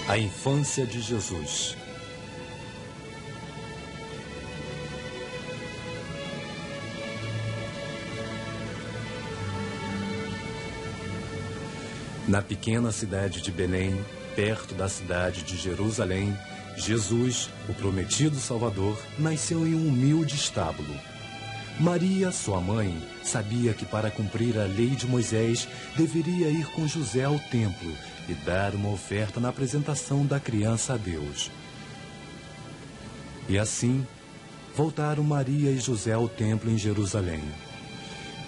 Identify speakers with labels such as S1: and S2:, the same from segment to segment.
S1: A infância de Jesus. Na pequena cidade de Belém, perto da cidade de Jerusalém, Jesus, o prometido Salvador, nasceu em um humilde estábulo. Maria, sua mãe, sabia que para cumprir a lei de Moisés, deveria ir com José ao templo e dar uma oferta na apresentação da criança a Deus. E assim, voltaram Maria e José ao templo em Jerusalém.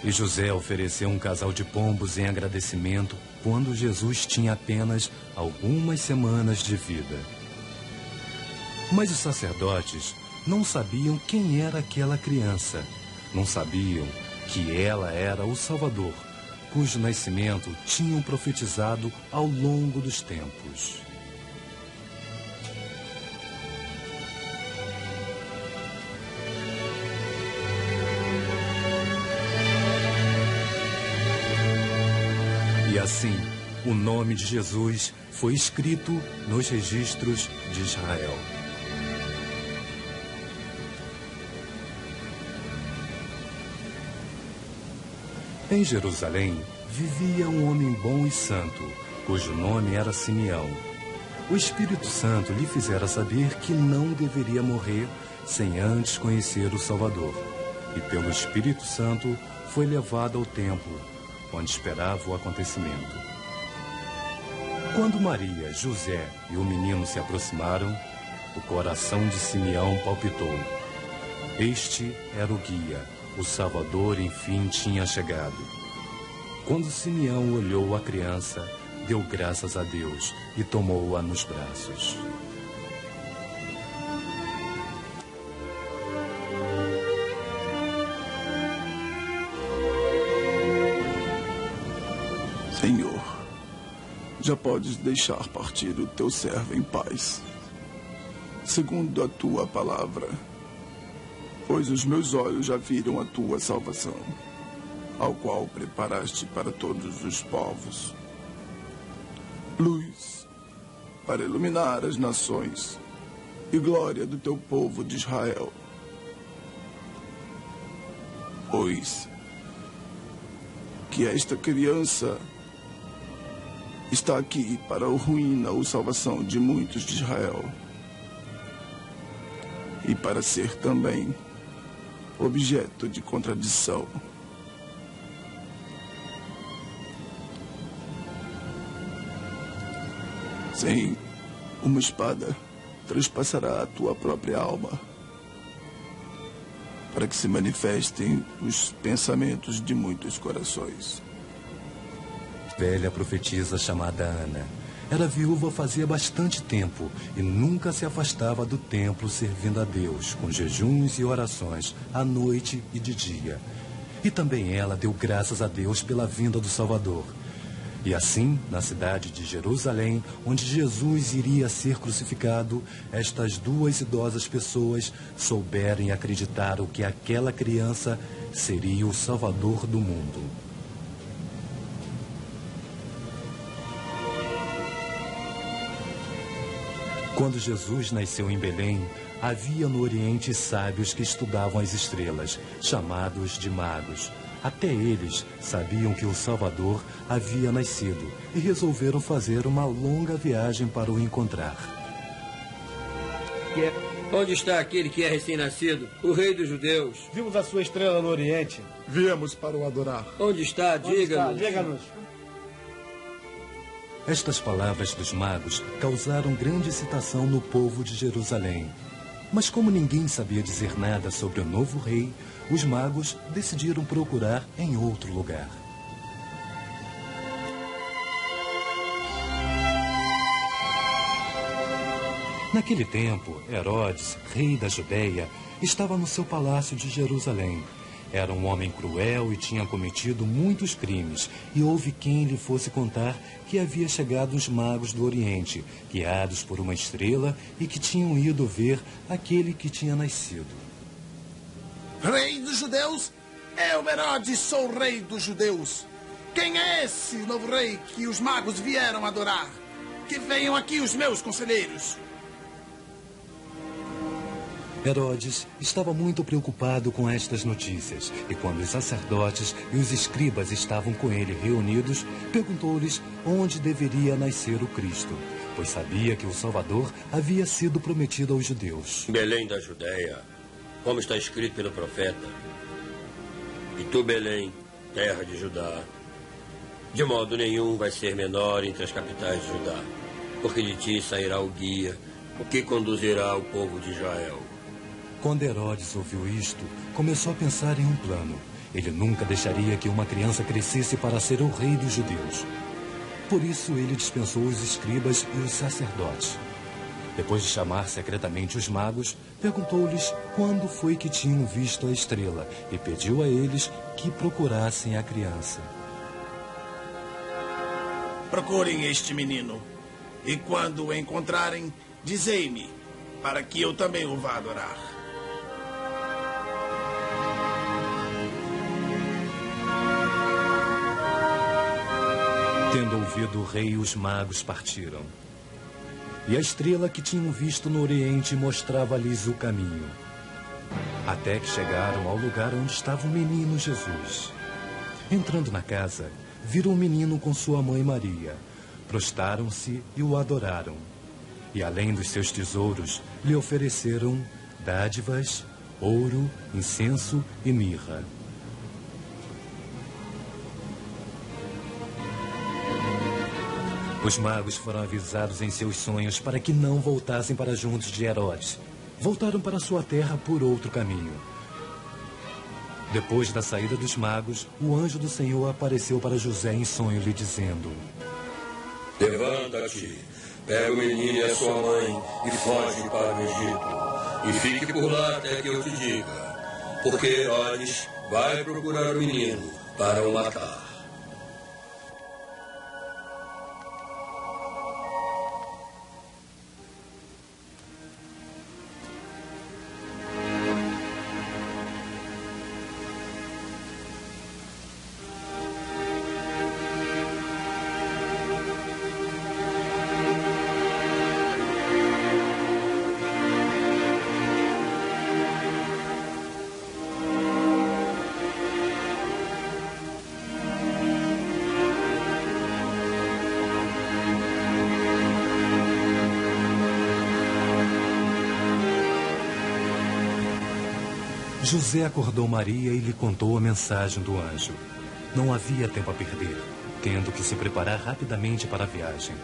S1: E José ofereceu um casal de pombos em agradecimento quando Jesus tinha apenas algumas semanas de vida. Mas os sacerdotes não sabiam quem era aquela criança. Não sabiam que ela era o Salvador, cujo nascimento tinham profetizado ao longo dos tempos. E assim, o nome de Jesus foi escrito nos registros de Israel. Em Jerusalém, vivia um homem bom e santo, cujo nome era Simeão. O Espírito Santo lhe fizera saber que não deveria morrer sem antes conhecer o Salvador. E pelo Espírito Santo foi levado ao templo, onde esperava o acontecimento. Quando Maria, José e o menino se aproximaram, o coração de Simeão palpitou. Este era o guia. O Salvador, enfim, tinha chegado. Quando Simeão olhou a criança, deu graças a Deus e tomou-a nos braços.
S2: Senhor, já podes deixar partir o teu servo em paz, segundo a tua palavra. Pois os meus olhos já viram a tua salvação, ao qual preparaste para todos os povos. Luz para iluminar as nações e glória do teu povo de Israel. Pois que esta criança está aqui para a ruína ou salvação de muitos de Israel, e para ser também objeto de contradição. Sim, uma espada transpassará a tua própria alma, para que se manifestem os pensamentos de muitos corações.
S1: Velha profetisa chamada Ana. Era viúva fazia bastante tempo e nunca se afastava do templo servindo a Deus, com jejuns e orações, à noite e de dia. E também ela deu graças a Deus pela vinda do Salvador. E assim, na cidade de Jerusalém, onde Jesus iria ser crucificado, estas duas idosas pessoas souberam e acreditaram que aquela criança seria o Salvador do mundo. Quando Jesus nasceu em Belém, havia no Oriente sábios que estudavam as estrelas, chamados de magos. Até eles sabiam que o Salvador havia nascido e resolveram fazer uma longa viagem para o encontrar.
S3: Onde está aquele que é recém-nascido, o rei dos judeus?
S4: Vimos a sua estrela no Oriente.
S2: Viemos para o adorar.
S3: Onde está? Diga-nos.
S4: Diga-nos.
S1: Estas palavras dos magos causaram grande excitação no povo de Jerusalém. Mas como ninguém sabia dizer nada sobre o novo rei, os magos decidiram procurar em outro lugar. Naquele tempo, Herodes, rei da Judeia, estava no seu palácio de Jerusalém. Era um homem cruel e tinha cometido muitos crimes, e houve quem lhe fosse contar que havia chegado os magos do Oriente, guiados por uma estrela, e que tinham ido ver aquele que tinha nascido.
S5: Rei dos judeus? Eu, Herodes, sou o rei dos judeus. Quem é esse novo rei que os magos vieram adorar? que venham aqui os meus conselheiros.
S1: Herodes estava muito preocupado com estas notícias, e quando os sacerdotes e os escribas estavam com ele reunidos, perguntou-lhes onde deveria nascer o Cristo, pois sabia que o Salvador havia sido prometido aos judeus.
S3: Belém da Judéia, como está escrito pelo profeta. E tu, Belém, terra de Judá, de modo nenhum vai ser menor entre as capitais de Judá, porque de ti sairá o guia, o que conduzirá o povo de Israel.
S1: Quando Herodes ouviu isto, começou a pensar em um plano. Ele nunca deixaria que uma criança crescesse para ser o rei dos judeus. Por isso, ele dispensou os escribas e os sacerdotes. Depois de chamar secretamente os magos, perguntou-lhes quando foi que tinham visto a estrela e pediu a eles que procurassem a criança.
S5: Procurem este menino, e quando o encontrarem, dizei-me, para que eu também o vá adorar.
S1: Tendo ouvido o rei, os magos partiram. E a estrela que tinham visto no oriente mostrava-lhes o caminho. Até que chegaram ao lugar onde estava o menino Jesus. Entrando na casa, viram o menino com sua mãe Maria. Prostaram-se e o adoraram. E além dos seus tesouros, lhe ofereceram dádivas, ouro, incenso e mirra. Os magos foram avisados em seus sonhos para que não voltassem para juntos de Herodes. Voltaram para sua terra por outro caminho. Depois da saída dos magos, o anjo do Senhor apareceu para José em sonho, lhe dizendo:
S3: Levanta-te, pega o menino e a sua mãe e foge para o Egito. E fique por lá até que eu te diga, porque Herodes vai procurar o menino para o matar.
S1: José acordou Maria e lhe contou a mensagem do anjo. Não havia tempo a perder, tendo que se preparar rapidamente para a viagem.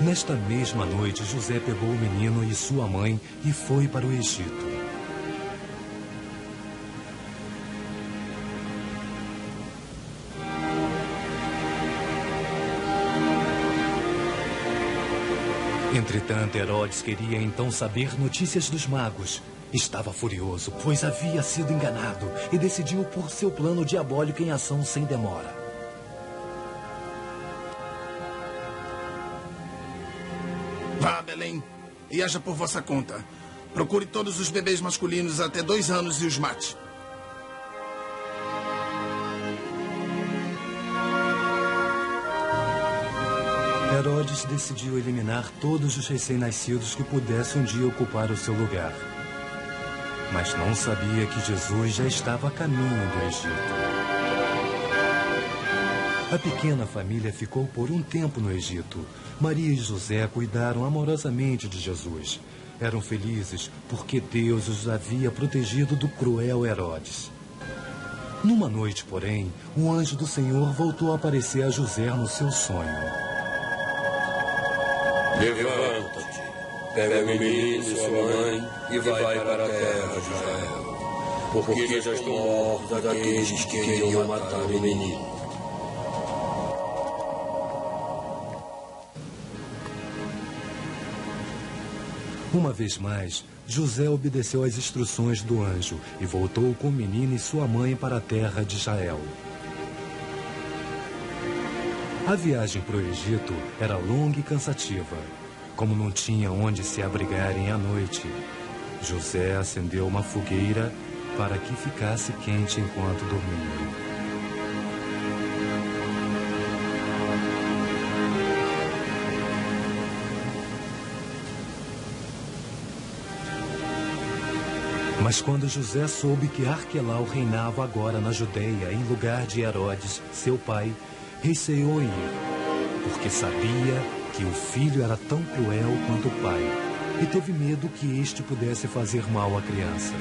S1: Nesta mesma noite, José pegou o menino e sua mãe e foi para o Egito. Entretanto, Herodes queria então saber notícias dos magos. Estava furioso, pois havia sido enganado, e decidiu pôr seu plano diabólico em ação sem demora.
S5: Vá a Belém e haja por vossa conta. Procure todos os bebês masculinos até 2 anos e os mate.
S1: Herodes decidiu eliminar todos os recém-nascidos que pudessem um dia ocupar o seu lugar. Mas não sabia que Jesus já estava a caminho do Egito. A pequena família ficou por um tempo no Egito. Maria e José cuidaram amorosamente de Jesus. Eram felizes porque Deus os havia protegido do cruel Herodes. Numa noite, porém, o anjo do Senhor voltou a aparecer a José no seu sonho.
S3: Levanta-te, pega o menino e sua mãe e vai para a terra de Israel, porque já estão mortos aqueles que queriam matar o menino.
S1: Uma vez mais, José obedeceu às instruções do anjo e voltou com o menino e sua mãe para a terra de Israel. A viagem para o Egito era longa e cansativa. Como não tinha onde se abrigarem à noite, José acendeu uma fogueira para que ficasse quente enquanto dormiam. Mas quando José soube que Arquelau reinava agora na Judeia, em lugar de Herodes, seu pai, receou em ir, porque sabia que o filho era tão cruel quanto o pai, e teve medo que este pudesse fazer mal à criança.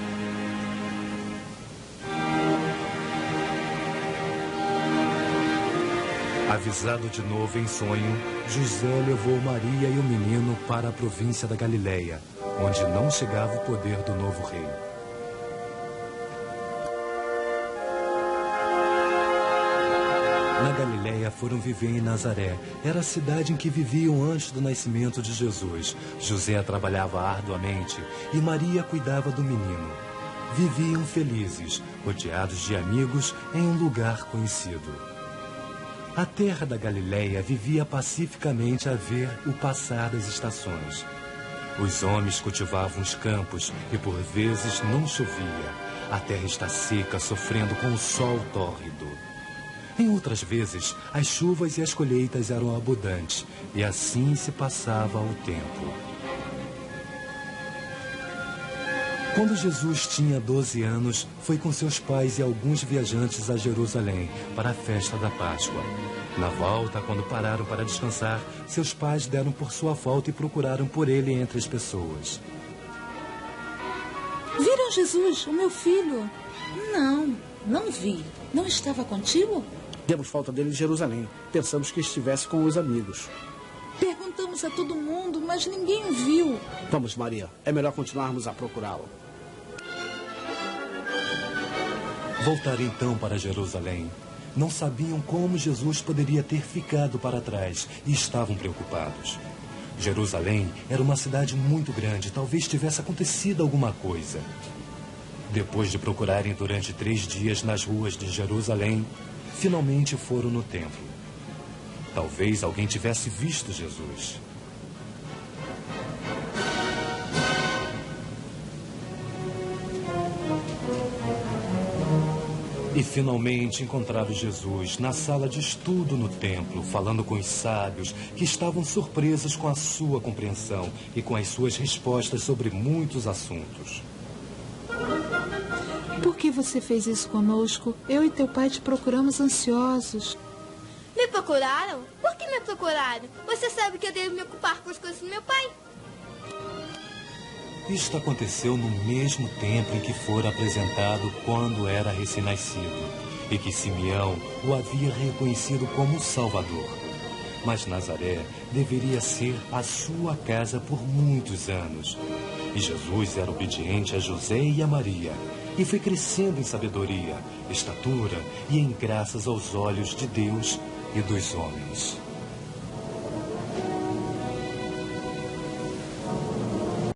S1: Avisado de novo em sonho, José levou Maria e o menino para a província da Galileia, onde não chegava o poder do novo rei. Na Galileia foram viver em Nazaré. Era a cidade em que viviam antes do nascimento de Jesus. José trabalhava arduamente e Maria cuidava do menino. Viviam felizes, rodeados de amigos em um lugar conhecido. A terra da Galileia vivia pacificamente a ver o passar das estações. Os homens cultivavam os campos e por vezes não chovia. A terra está seca, sofrendo com o sol tórrido. Em outras vezes, as chuvas e as colheitas eram abundantes, e assim se passava o tempo. Quando Jesus tinha 12 anos, foi com seus pais e alguns viajantes a Jerusalém para a festa da Páscoa. Na volta, quando pararam para descansar, seus pais deram por sua falta e procuraram por ele entre as pessoas.
S6: Viram Jesus, o meu filho? Não vi. Não estava contigo?
S7: Demos falta dele em Jerusalém. Pensamos que estivesse com os amigos.
S6: Perguntamos a todo mundo, mas ninguém o viu.
S7: Vamos, Maria. É melhor continuarmos a procurá-lo.
S1: Voltaram então para Jerusalém. Não sabiam como Jesus poderia ter ficado para trás e estavam preocupados. Jerusalém era uma cidade muito grande, talvez tivesse acontecido alguma coisa. Depois de procurarem durante 3 dias nas ruas de Jerusalém, finalmente foram no templo. Talvez alguém tivesse visto Jesus. E finalmente encontraram Jesus na sala de estudo no templo, falando com os sábios, que estavam surpresos com a sua compreensão e com as suas respostas sobre muitos assuntos.
S6: Por que você fez isso conosco? Eu e teu pai te procuramos ansiosos.
S8: Me procuraram? Por que me procuraram? Você sabe que eu devo me ocupar com as coisas do meu pai.
S1: Isto aconteceu no mesmo tempo em que fora apresentado quando era recém-nascido, e que Simeão o havia reconhecido como Salvador. Mas Nazaré deveria ser a sua casa por muitos anos. E Jesus era obediente a José e a Maria, e foi crescendo em sabedoria, estatura e em graças aos olhos de Deus e dos homens.